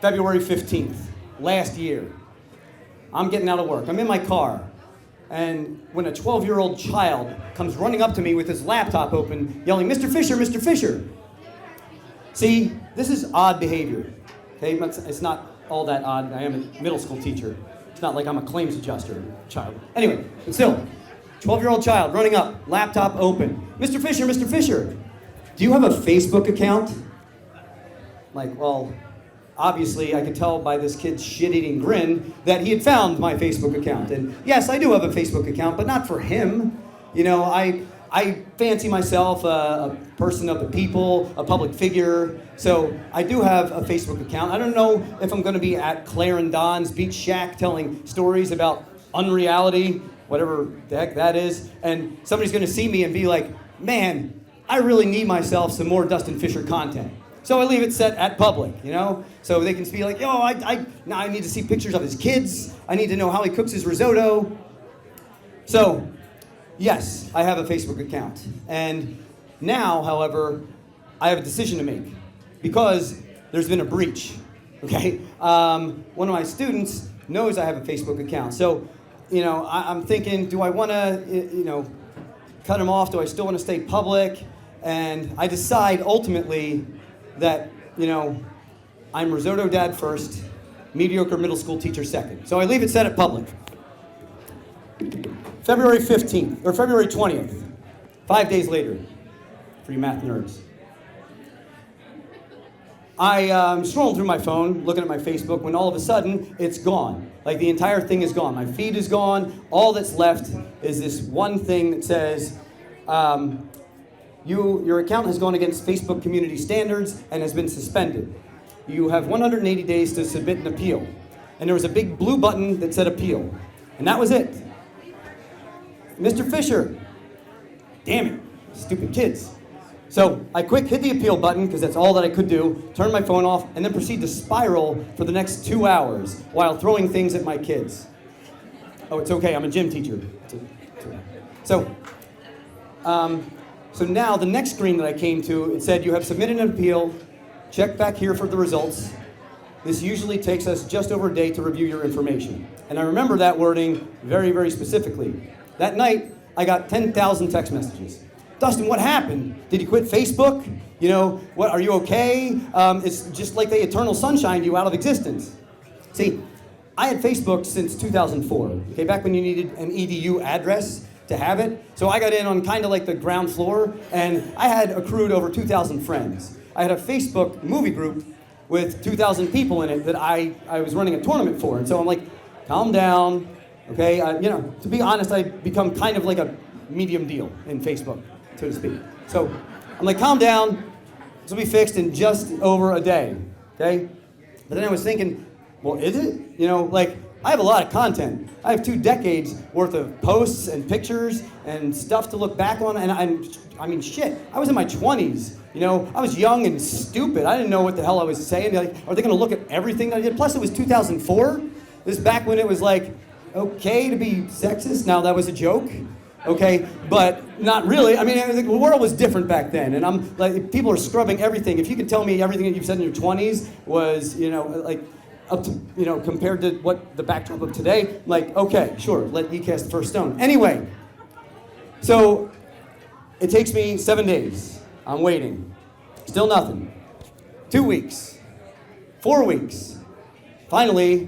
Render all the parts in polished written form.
February 15th, last year. I'm getting out of work. I'm in my car. And when a 12-year-old child comes running up to me with his laptop open, yelling, "Mr. Fisher, Mr. Fisher." See, this is odd behavior. Okay, it's not all that odd. I am a middle school teacher. It's not like I'm a claims adjuster child. Anyway, but still, 12-year-old child running up, laptop open. "Mr. Fisher, Mr. Fisher, do you have a Facebook account?" Like, well, obviously I could tell by this kid's shit-eating grin that he had found my Facebook account. And yes, I do have a Facebook account, but not for him. You know, I fancy myself a person of the people, a public figure. So I do have a Facebook account. I don't know if I'm going to be at Claire and Don's Beach Shack telling stories about unreality, whatever the heck that is, and somebody's going to see me and be like, "Man, I really need myself some more Dustin Fisher content." So I leave it set at public, you know? So they can be like, "Yo, now I need to see pictures of his kids. I need to know how he cooks his risotto." So, yes, I have a Facebook account. And now, however, I have a decision to make because there's been a breach, okay? One of my students knows I have a Facebook account. So, you know, I'm thinking, do I want to, you know, cut him off? Do I still want to stay public? And I decide ultimately that, you know, I'm risotto dad first, mediocre middle school teacher second. So I leave it set at public. February 15th, or February 20th, 5 days later, for you math nerds. I'm scrolling through my phone, looking at my Facebook, when all of a sudden, it's gone. Like, the entire thing is gone. My feed is gone. All that's left is this one thing that says, your account has gone against Facebook community standards and has been suspended. You have 180 days to submit an appeal. And there was a big blue button that said appeal. And that was it. "Mr. Fisher." Damn it, stupid kids. So I quick hit the appeal button, because that's all that I could do, turn my phone off, and then proceed to spiral for the next 2 hours while throwing things at my kids. Oh, it's okay, I'm a gym teacher. So now the next screen that I came to, it said, "You have submitted an appeal. Check back here for the results. This usually takes us just over a day to review your information." And I remember that wording very, very specifically. That night, I got 10,000 text messages. "Dustin, what happened? Did you quit Facebook? You know, what? Are you okay? It's just like the eternal sunshine you out of existence." See, I had Facebook since 2004, okay, back when you needed an EDU address to have it. So I got in on kind of like the ground floor, and I had accrued over 2,000 friends. I had a Facebook movie group with 2,000 people in it that I was running a tournament for. And so I'm like, calm down, okay? You know, to be honest, I'd become kind of like a medium deal in Facebook, so to speak. So I'm like, calm down, this will be fixed in just over a day, okay? But then I was thinking, well, is it? You know, like, I have a lot of content. I have 2 decades worth of posts and pictures and stuff to look back on. And I mean, shit, I was in my 20s. You know, I was young and stupid. I didn't know what the hell I was saying. Like, are they going to look at everything that I did? Plus, it was 2004. This is back when it was like, okay to be sexist. Now, that was a joke. Okay, but not really. I mean, the world was different back then. And I'm like, people are scrubbing everything. If you could tell me everything that you've said in your 20s was, you know, like, up to, you know, compared to what the backdrop of today, like, okay, sure, let me cast the first stone. Anyway, so it takes me 7 days. I'm waiting. Still nothing. 2 weeks. 4 weeks. Finally,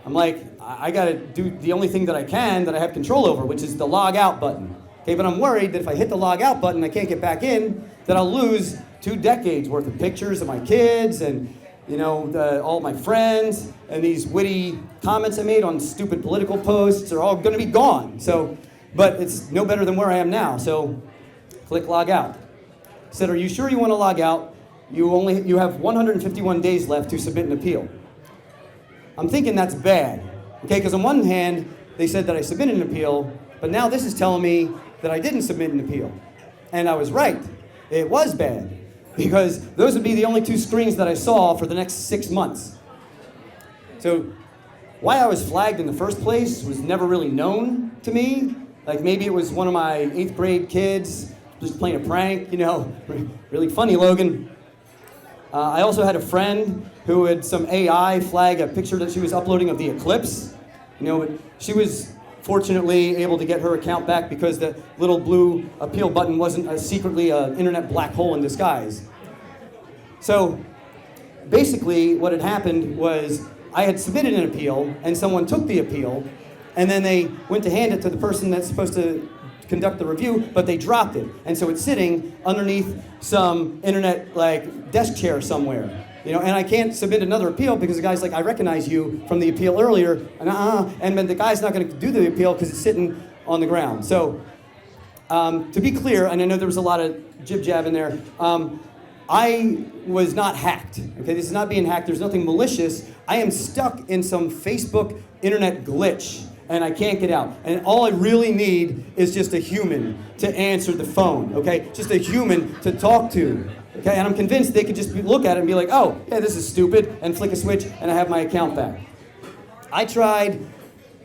I'm like, I gotta do the only thing that I can that I have control over, which is the log out button. Okay, but I'm worried that if I hit the log out button, I can't get back in, that I'll lose 2 decades worth of pictures of my kids and, you know, all my friends, and these witty comments I made on stupid political posts are all going to be gone. So, but it's no better than where I am now. So, click log out. Said, "Are you sure you want to log out? You have 151 days left to submit an appeal." I'm thinking that's bad, okay? Because on one hand, they said that I submitted an appeal, but now this is telling me that I didn't submit an appeal, and I was right. It was bad. Because those would be the only 2 screens that I saw for the next 6 months. So why I was flagged in the first place was never really known to me. Like, maybe it was one of my 8th grade kids just playing a prank, you know. Really funny, Logan. I also had a friend who had some AI flag a picture that she was uploading of the eclipse. She was fortunately able to get her account back because the little blue appeal button wasn't secretly an internet black hole in disguise. So basically what had happened was I had submitted an appeal and someone took the appeal and then they went to hand it to the person that's supposed to conduct the review, but they dropped it. And so it's sitting underneath some internet desk chair somewhere. And I can't submit another appeal because the guy's like, I recognize you from the appeal earlier, and then the guy's not going to do the appeal because it's sitting on the ground. So, to be clear, and I know there was a lot of jib-jab in there, I was not hacked. Okay, this is not being hacked. There's nothing malicious. I am stuck in some Facebook internet glitch, and I can't get out. And all I really need is just a human to answer the phone. Okay, just a human to talk to. Okay, and I'm convinced they could just look at it and be like, oh, yeah, this is stupid, and flick a switch, and I have my account back. I tried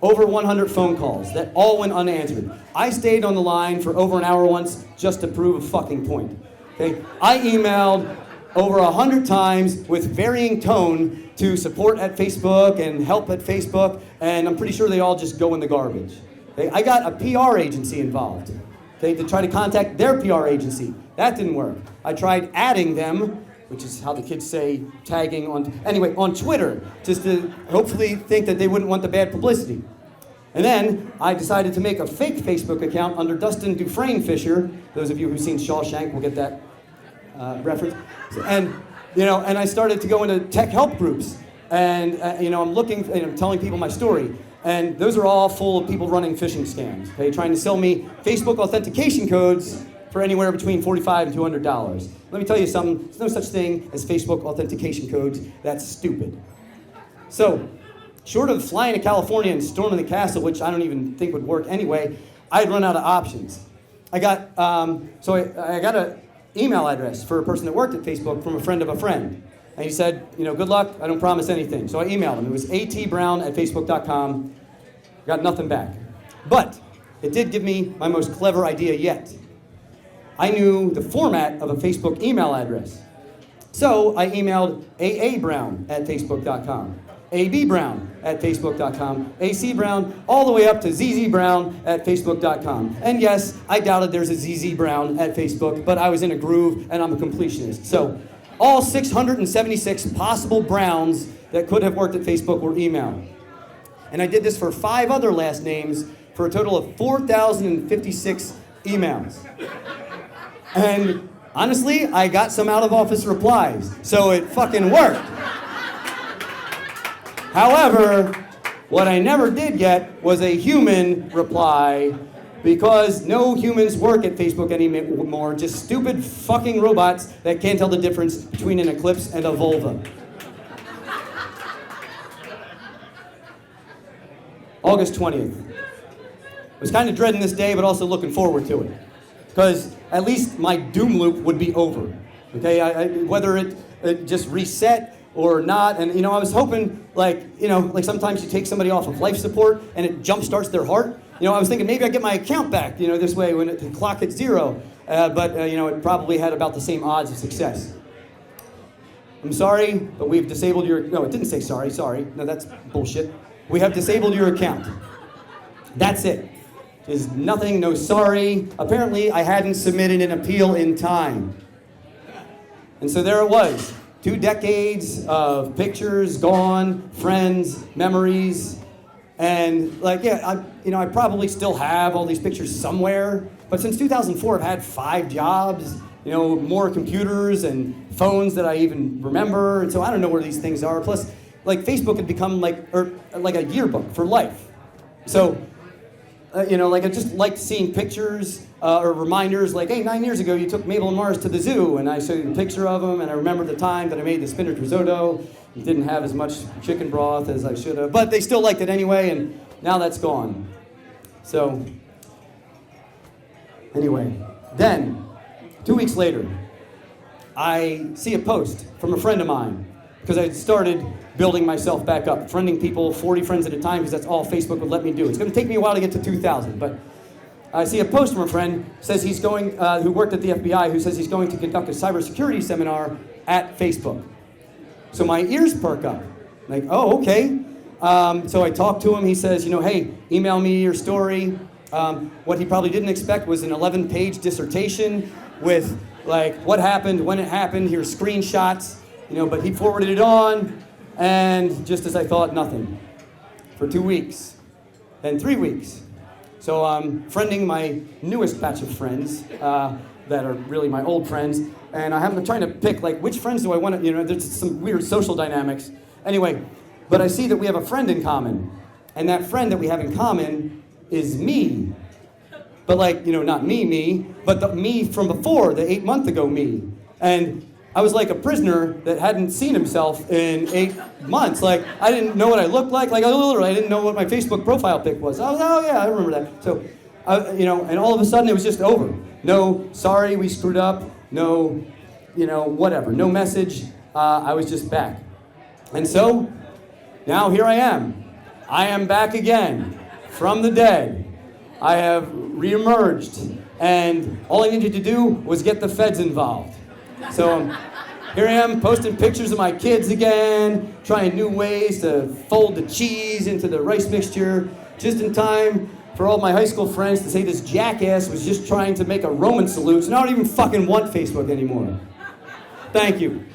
over 100 phone calls that all went unanswered. I stayed on the line for over an hour once just to prove a fucking point. Okay, I emailed over 100 times with varying tone to support at Facebook and help at Facebook, and I'm pretty sure they all just go in the garbage. Okay, I got a PR agency involved. Okay, to try to contact their PR agency. That didn't work. I tried adding them, which is how the kids say tagging on Twitter, just to hopefully think that they wouldn't want the bad publicity. And then I decided to make a fake Facebook account under Dustin Dufresne Fisher. Those of you who've seen Shawshank will get that reference. And I started to go into tech help groups, and I'm looking, and I'm telling people my story. And those are all full of people running phishing scams, okay, trying to sell me Facebook authentication codes for anywhere between $45 and $200. Let me tell you something, there's no such thing as Facebook authentication codes. That's stupid. So, short of flying to California and storming the castle, which I don't even think would work anyway, I had run out of options. I got an email address for a person that worked at Facebook from a friend of a friend. And he said, good luck, I don't promise anything. So I emailed him. It was atbrown@facebook.com. Got nothing back. But it did give me my most clever idea yet. I knew the format of a Facebook email address. So I emailed aabrown@facebook.com, abbrown@facebook.com, acbrown, all the way up to zzbrown@facebook.com. And yes, I doubted there's a ZZ Brown at Facebook, but I was in a groove and I'm a completionist. So all 676 possible Browns that could have worked at Facebook were emailed. And I did this for 5 other last names for a total of 4,056 emails. And honestly, I got some out-of-office replies, so it fucking worked. However, what I never did get was a human reply, because no humans work at Facebook anymore, just stupid fucking robots that can't tell the difference between an eclipse and a vulva. August 20th. I was kind of dreading this day, but also looking forward to it, because at least my doom loop would be over. Okay, whether it just reset or not, and I was hoping, like sometimes you take somebody off of life support and it jump starts their heart. I was thinking maybe I get my account back, this way when the clock hits 0. But it probably had about the same odds of success. I'm sorry, but we've disabled your... No, it didn't say sorry. No, that's bullshit. We have disabled your account. That's it. There's nothing, no sorry. Apparently, I hadn't submitted an appeal in time. And so there it was. 2 decades of pictures gone, friends, memories. And I probably still have all these pictures somewhere. But since 2004, I've had 5 jobs, more computers and phones that I even remember. And so I don't know where these things are. Plus, Facebook had become like a yearbook for life. So, I just liked seeing pictures or reminders like, hey, 9 years ago you took Mabel and Mars to the zoo, and I showed you a picture of them, and I remember the time that I made the spinach risotto. It didn't have as much chicken broth as I should have, but they still liked it anyway, and now that's gone. So, anyway, then, 2 weeks later, I see a post from a friend of mine, because I started building myself back up, friending people, 40 friends at a time, because that's all Facebook would let me do. It's going to take me a while to get to 2,000, but I see a post from a friend says he's going, who worked at the FBI, who says he's going to conduct a cybersecurity seminar at Facebook. So my ears perk up. Like, oh, okay. So I talked to him. He says, hey, email me your story. What he probably didn't expect was an 11-page dissertation with like what happened, when it happened, here's screenshots, but he forwarded it on, and just as I thought, nothing. For 2 weeks, then 3 weeks. So I'm friending my newest batch of friends that are really my old friends, and I'm trying to pick like which friends do I want to, there's some weird social dynamics. Anyway, but I see that we have a friend in common, and that friend that we have in common is me. But like, not me, but the me from before, the 8 month ago me. And I was like a prisoner that hadn't seen himself in 8 months. Like, I didn't know what I looked like. Like, I didn't know what my Facebook profile pic was. I was, oh yeah, I remember that. So, and all of a sudden it was just over. No, sorry, we screwed up. No, whatever. No message. I was just back. And so, now here I am. I am back again from the dead. I have reemerged, and all I needed to do was get the feds involved. So here I am posting pictures of my kids again, trying new ways to fold the cheese into the rice mixture, just in time for all my high school friends to say this jackass was just trying to make a Roman salute, so now I don't even fucking want Facebook anymore. Thank you.